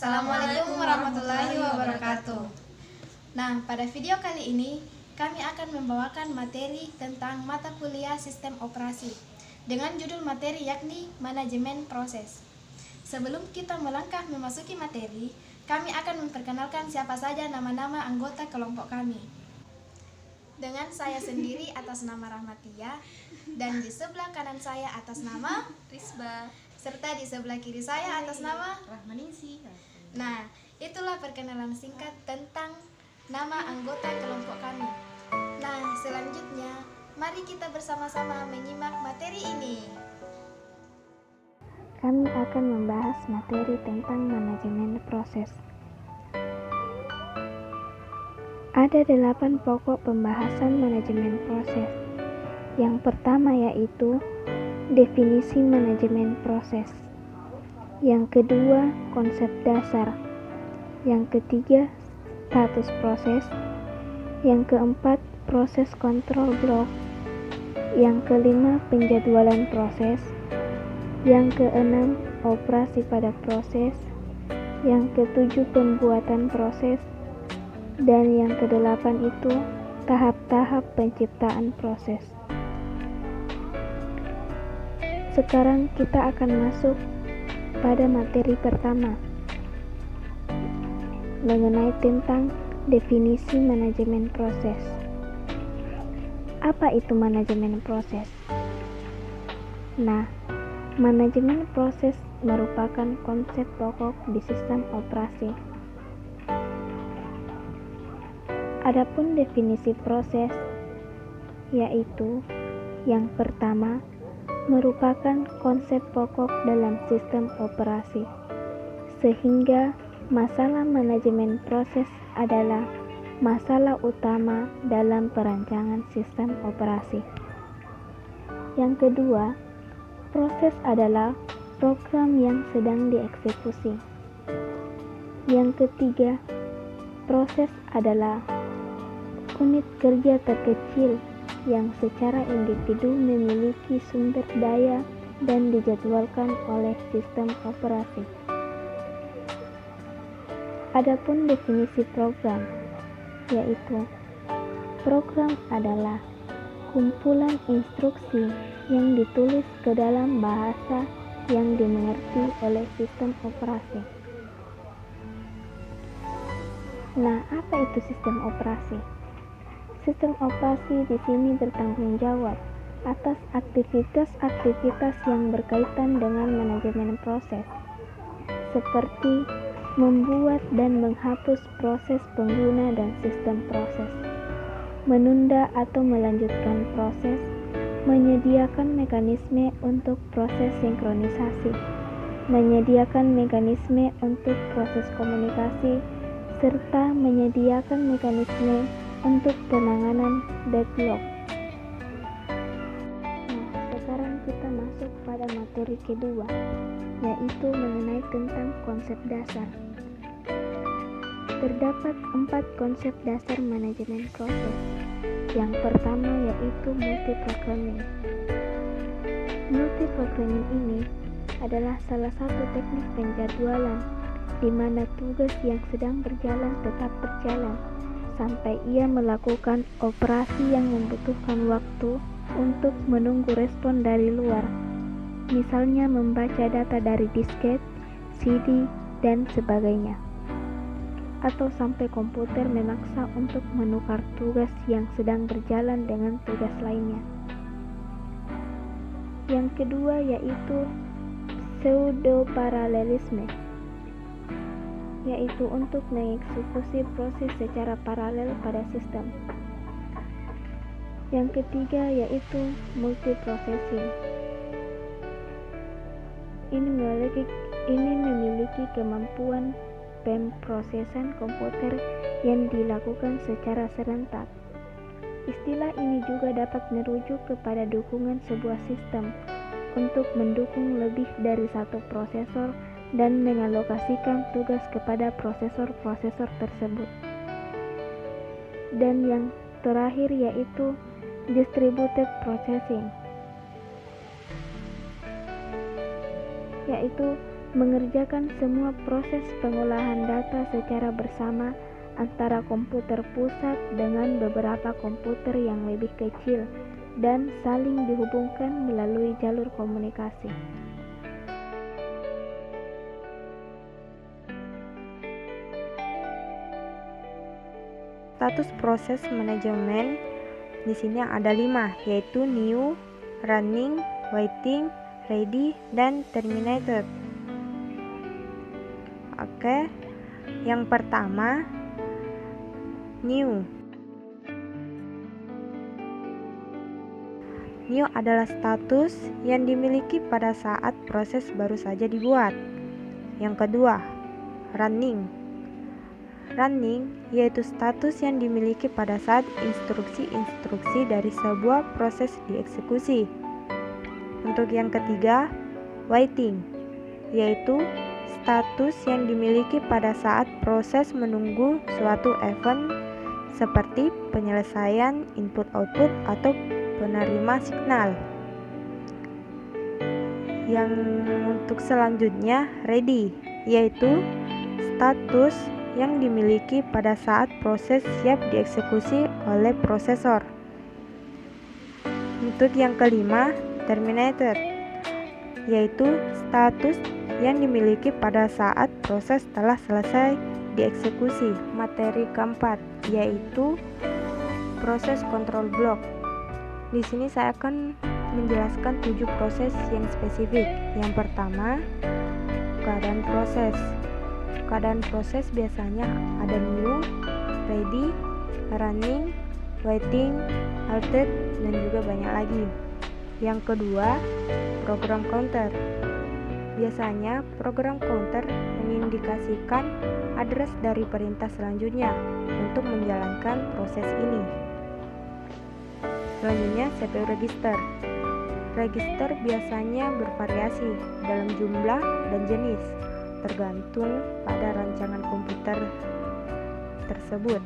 Assalamualaikum warahmatullahi wabarakatuh. Nah, pada video kali ini kami akan membawakan materi tentang mata kuliah sistem operasi dengan judul materi yakni manajemen proses. Sebelum kita melangkah memasuki materi, kami akan memperkenalkan siapa saja nama-nama anggota kelompok kami. Dengan saya sendiri atas nama Rahmatia, dan di sebelah kanan saya atas nama Risba, serta di sebelah kiri saya atas nama Rahmaningsi. Nah, itulah perkenalan singkat tentang nama anggota kelompok kami. Nah, selanjutnya, mari kita bersama-sama menyimak materi ini. Kami akan membahas materi tentang manajemen proses. Ada 8 pokok pembahasan manajemen proses. Yang pertama yaitu definisi manajemen proses. Yang kedua, konsep dasar. Yang ketiga, status proses. Yang keempat, proses kontrol blok. Yang kelima, penjadwalan proses. Yang keenam, operasi pada proses. Yang ketujuh, pembuatan proses. Dan yang kedelapan itu, tahap-tahap penciptaan proses. Sekarang kita akan masuk pada materi pertama mengenai tentang definisi manajemen proses. Apa itu manajemen proses? Nah, manajemen proses merupakan konsep pokok di sistem operasi. Adapun definisi proses yaitu yang pertama merupakan konsep pokok dalam sistem operasi, sehingga masalah manajemen proses adalah masalah utama dalam perancangan sistem operasi. Yang kedua, proses adalah program yang sedang dieksekusi. Yang ketiga, proses adalah unit kerja terkecil yang secara individu memiliki sumber daya dan dijadwalkan oleh sistem operasi. Adapun definisi program, yaitu program adalah kumpulan instruksi yang ditulis ke dalam bahasa yang dimengerti oleh sistem operasi. Nah, apa itu sistem operasi? Sistem operasi di sini bertanggung jawab atas aktivitas-aktivitas yang berkaitan dengan manajemen proses, seperti membuat dan menghapus proses pengguna dan sistem proses, menunda atau melanjutkan proses, menyediakan mekanisme untuk proses sinkronisasi, menyediakan mekanisme untuk proses komunikasi, serta menyediakan mekanisme untuk penanganan deadlock. Nah, sekarang kita masuk pada materi kedua, yaitu mengenai tentang konsep dasar. Terdapat 4 konsep dasar manajemen proses. Yang pertama yaitu multiprogramming. Multiprogramming ini adalah salah satu teknik penjadwalan di mana tugas yang sedang berjalan tetap berjalan sampai ia melakukan operasi yang membutuhkan waktu untuk menunggu respon dari luar, misalnya membaca data dari disket, CD, dan sebagainya, atau sampai komputer memaksa untuk menukar tugas yang sedang berjalan dengan tugas lainnya. Yang kedua yaitu pseudo-paralelisme. yaitu untuk mengeksekusi proses secara paralel pada sistem. Yang ketiga yaitu multiprocessing. Ini memiliki kemampuan pemrosesan komputer yang dilakukan secara serentak. Istilah ini juga dapat merujuk kepada dukungan sebuah sistem untuk mendukung lebih dari satu prosesor dan mengalokasikan tugas kepada prosesor-prosesor tersebut. Dan yang terakhir yaitu distributed processing, yaitu mengerjakan semua proses pengolahan data secara bersama antara komputer pusat dengan beberapa komputer yang lebih kecil dan saling dihubungkan melalui jalur komunikasi. Status proses manajemen di sini ada 5, yaitu new, running, waiting, ready, dan terminated. Oke, yang pertama new. New adalah status yang dimiliki pada saat proses baru saja dibuat. Yang kedua, running. Running yaitu status yang dimiliki pada saat instruksi-instruksi dari sebuah proses dieksekusi. Untuk yang ketiga, waiting, yaitu status yang dimiliki pada saat proses menunggu suatu event seperti penyelesaian input-output atau penerima signal. Yang untuk selanjutnya, ready, yaitu status yang dimiliki pada saat proses siap dieksekusi oleh prosesor. Untuk yang kelima, terminated, yaitu status yang dimiliki pada saat proses telah selesai dieksekusi. Materi keempat yaitu proses control block. Di sini saya akan menjelaskan 7 proses yang spesifik. Yang pertama, keadaan proses. Keadaan proses biasanya ada new, ready, running, waiting, halted, dan juga banyak lagi. Yang kedua, program counter. Biasanya program counter mengindikasikan address dari perintah selanjutnya untuk menjalankan proses ini. Selanjutnya, CPU register. Register biasanya bervariasi dalam jumlah dan jenis, tergantung pada rancangan komputer tersebut.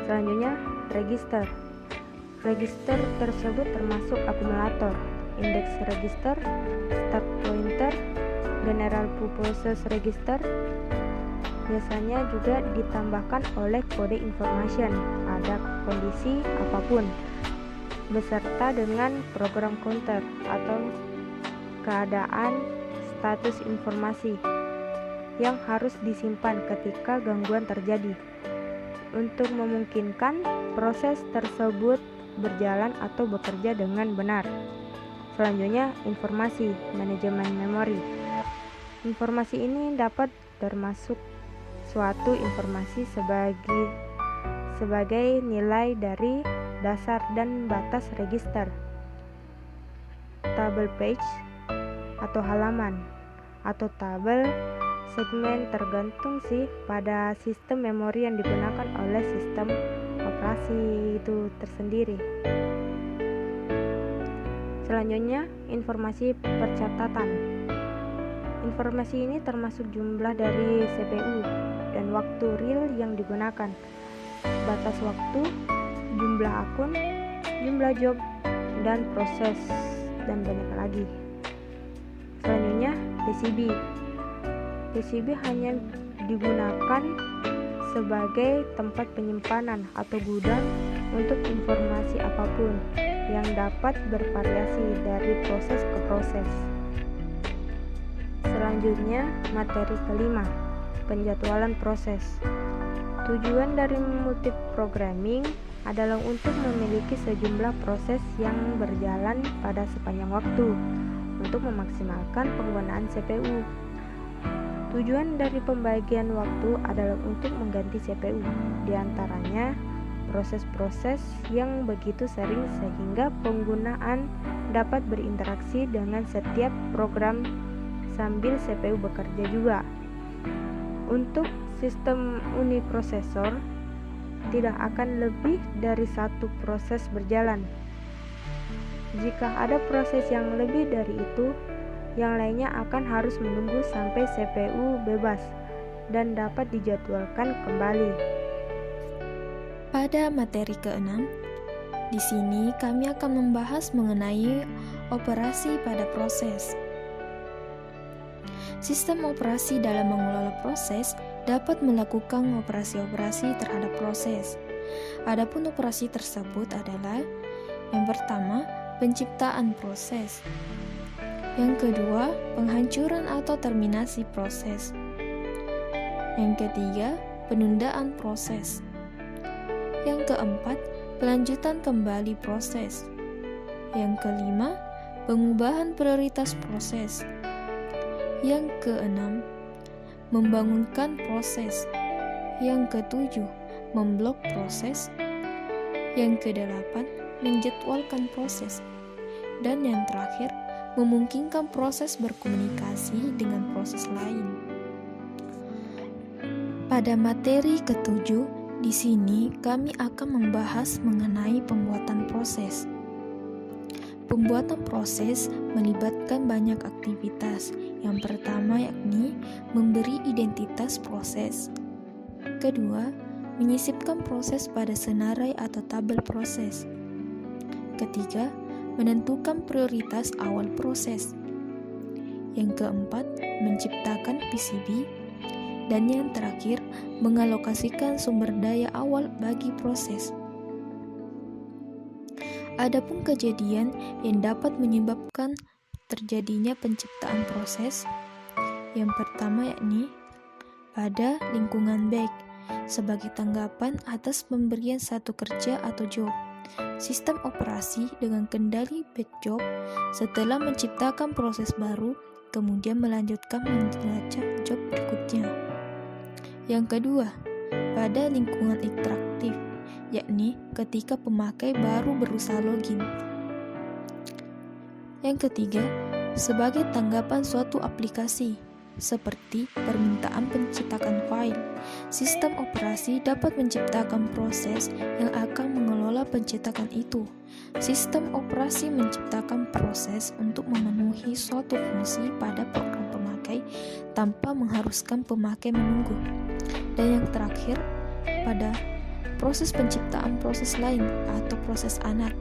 Selanjutnya, register. Register tersebut termasuk akumulator, index register, start pointer, general purpose register. Biasanya juga ditambahkan oleh kode information pada kondisi apapun, beserta dengan program counter atau keadaan status informasi yang harus disimpan ketika gangguan terjadi untuk memungkinkan proses tersebut berjalan atau bekerja dengan benar. Selanjutnya, informasi manajemen memori. Informasi ini dapat termasuk suatu informasi sebagai nilai dari dasar dan batas register, tabel page atau halaman, atau tabel segmen, tergantung sih pada sistem memori yang digunakan oleh sistem operasi itu tersendiri. Selanjutnya, informasi percatatan. Informasi ini termasuk jumlah dari CPU dan waktu real yang digunakan, batas waktu, jumlah akun, jumlah job, dan proses, dan banyak lagi. Selanjutnya, PCB. PCB hanya digunakan sebagai tempat penyimpanan atau gudang untuk informasi apapun yang dapat bervariasi dari proses ke proses. Selanjutnya, materi kelima, penjadwalan proses. Tujuan dari multiprogramming adalah untuk memiliki sejumlah proses yang berjalan pada sepanjang waktu untuk memaksimalkan penggunaan CPU. Tujuan dari pembagian waktu adalah untuk mengganti CPU, di antaranya proses-proses yang begitu sering sehingga penggunaan dapat berinteraksi dengan setiap program sambil CPU bekerja juga. Untuk sistem uniprosesor, tidak akan lebih dari satu proses berjalan. Jika ada proses yang lebih dari itu, yang lainnya akan harus menunggu sampai CPU bebas dan dapat dijadwalkan kembali. Pada materi ke-6, di sini kami akan membahas mengenai operasi pada proses. Sistem operasi dalam mengelola proses dapat melakukan operasi-operasi terhadap proses. Adapun operasi tersebut adalah yang pertama, penciptaan proses. Yang kedua, penghancuran atau terminasi proses. Yang ketiga, penundaan proses. Yang keempat, pelanjutan kembali proses. Yang kelima, pengubahan prioritas proses. Yang keenam, membangunkan proses. Yang ketujuh, memblok proses. Yang kedelapan, menjadwalkan proses. Dan yang terakhir, memungkinkan proses berkomunikasi dengan proses lain. Pada materi ketujuh, di sini kami akan membahas mengenai pembuatan proses. Pembuatan proses melibatkan banyak aktivitas. Yang pertama yakni memberi identitas proses. Kedua, menyisipkan proses pada senarai atau tabel proses. Ketiga, menentukan prioritas awal proses. Yang keempat, menciptakan PCB. Dan yang terakhir, mengalokasikan sumber daya awal bagi proses. Adapun kejadian yang dapat menyebabkan terjadinya penciptaan proses, yang pertama yakni pada lingkungan back sebagai tanggapan atas pemberian satu kerja atau job. Sistem operasi dengan kendali batch job setelah menciptakan proses baru, kemudian melanjutkan melacak job berikutnya. Yang kedua, pada lingkungan interaktif, yakni ketika pemakai baru berusaha login. Yang ketiga, sebagai tanggapan suatu aplikasi, seperti permintaan pencetakan file. Sistem operasi dapat menciptakan proses yang akan mengelola pencetakan itu. Sistem operasi menciptakan proses untuk memenuhi suatu fungsi pada program pemakai tanpa mengharuskan pemakai menunggu. Dan yang terakhir, pada proses penciptaan proses lain atau proses anak.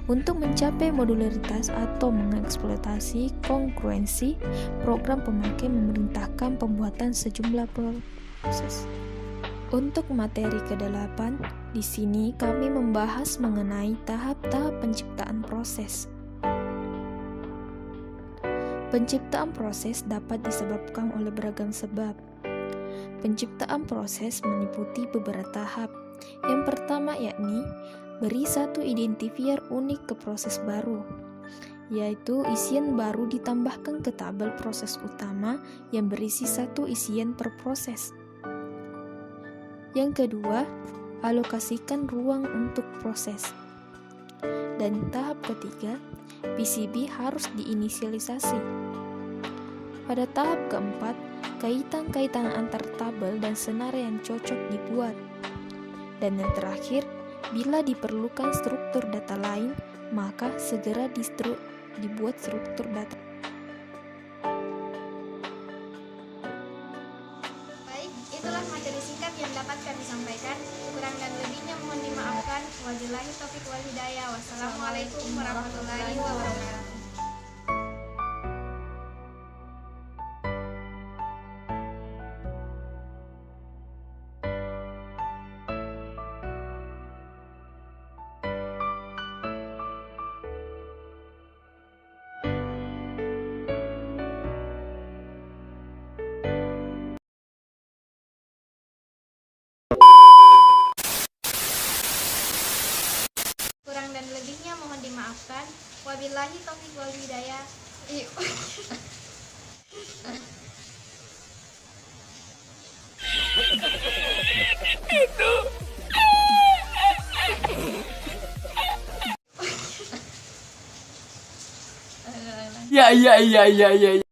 Untuk mencapai modularitas atau mengeksploitasi kongruensi, program pemakai memerintahkan pembuatan sejumlah proses. Untuk materi ke-8, di sini kami membahas mengenai tahap-tahap penciptaan proses. Penciptaan proses dapat disebabkan oleh beragam sebab. Penciptaan proses meliputi beberapa tahap. Yang pertama yakni beri satu identifier unik ke proses baru, yaitu isian baru ditambahkan ke tabel proses utama yang berisi satu isian per proses. Yang kedua, alokasikan ruang untuk proses. Dan tahap ketiga, PCB harus diinisialisasi. Pada tahap keempat, kaitan-kaitan antar tabel dan senar yang cocok dibuat. Dan yang terakhir, bila diperlukan struktur data lain, maka segera dibuat struktur data. Baik, itulah materi singkat yang dapat kami sampaikan. Kurang dan lebihnya mohon dimaafkan. Wabillahi taufiq wal hidayah. Wassalamualaikum warahmatullahi wabarakatuh. Kurang dan lebihnya mohon dimaafkan. Wabillahi taufiq wal hidayah. Ya.